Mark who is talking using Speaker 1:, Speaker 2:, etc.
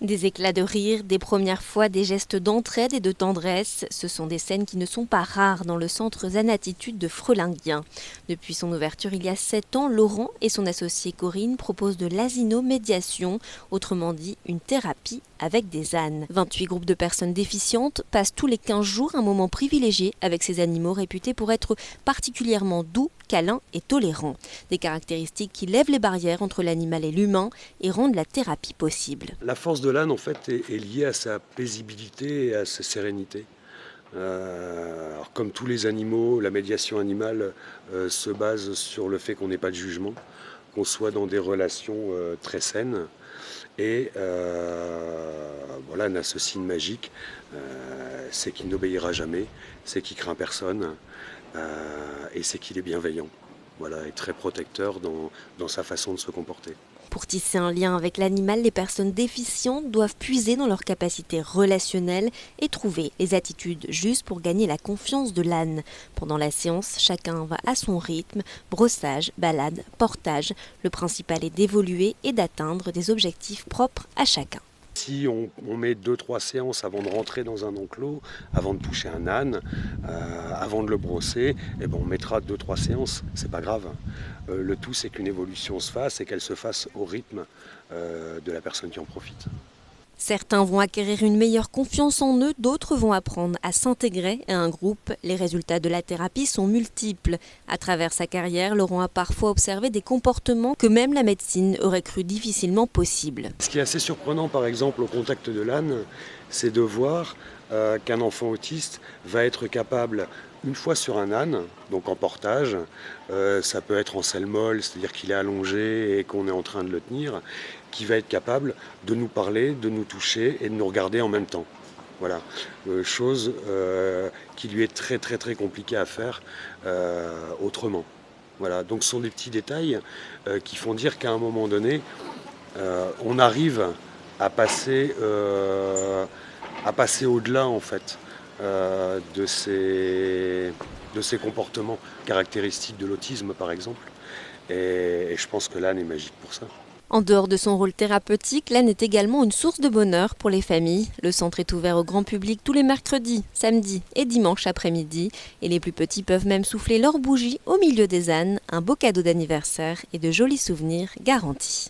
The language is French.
Speaker 1: Des éclats de rire, des premières fois, des gestes d'entraide et de tendresse, ce sont des scènes qui ne sont pas rares dans le centre Zanatitude de Frelinguien. Depuis son ouverture il y a 7 ans, Laurent et son associée Corinne proposent de l'asinomédiation, autrement dit une thérapie avec des ânes. 28 groupes de personnes déficientes passent tous les 15 jours un moment privilégié avec ces animaux réputés pour être particulièrement doux, câlins et tolérants. Des caractéristiques qui lèvent les barrières entre l'animal et l'humain et rendent la thérapie possible.
Speaker 2: La force de l'âne en fait est liée à sa paisibilité et à sa sérénité. Alors, comme tous les animaux, la médiation animale se base sur le fait qu'on n'ait pas de jugement, qu'on soit dans des relations très saines. Et l'âne a ce signe magique, c'est qu'il n'obéira jamais, c'est qu'il craint personne et c'est qu'il est bienveillant. Voilà, et très protecteur dans sa façon de se comporter.
Speaker 1: Pour tisser un lien avec l'animal, les personnes déficientes doivent puiser dans leurs capacités relationnelles et trouver les attitudes justes pour gagner la confiance de l'âne. Pendant la séance, chacun va à son rythme, brossage, balade, portage. Le principal est d'évoluer et d'atteindre des objectifs propres à chacun.
Speaker 2: Si on met 2-3 séances avant de rentrer dans un enclos, avant de toucher un âne, avant de le brosser, on mettra 2-3 séances, c'est pas grave. Le tout c'est qu'une évolution se fasse et qu'elle se fasse au rythme de la personne qui en profite.
Speaker 1: Certains vont acquérir une meilleure confiance en eux, d'autres vont apprendre à s'intégrer à un groupe. Les résultats de la thérapie sont multiples. À travers sa carrière, Laurent a parfois observé des comportements que même la médecine aurait cru difficilement possibles.
Speaker 2: Ce qui est assez surprenant, par exemple, au contact de l'âne, c'est de voir qu'un enfant autiste va être capable, une fois sur un âne, donc en portage, ça peut être en selle molle, c'est-à-dire qu'il est allongé et qu'on est en train de le tenir, qui va être capable de nous parler, de nous toucher et de nous regarder en même temps. Voilà, chose qui lui est très très très compliquée à faire autrement. Voilà, donc ce sont des petits détails qui font dire qu'à un moment donné, on arrive à passer au-delà en fait de ces comportements caractéristiques de l'autisme par exemple. Et je pense que l'âne est magique pour ça.
Speaker 1: En dehors de son rôle thérapeutique, l'âne est également une source de bonheur pour les familles. Le centre est ouvert au grand public tous les mercredis, samedis et dimanches après-midi. Et les plus petits peuvent même souffler leurs bougies au milieu des ânes. Un beau cadeau d'anniversaire et de jolis souvenirs garantis.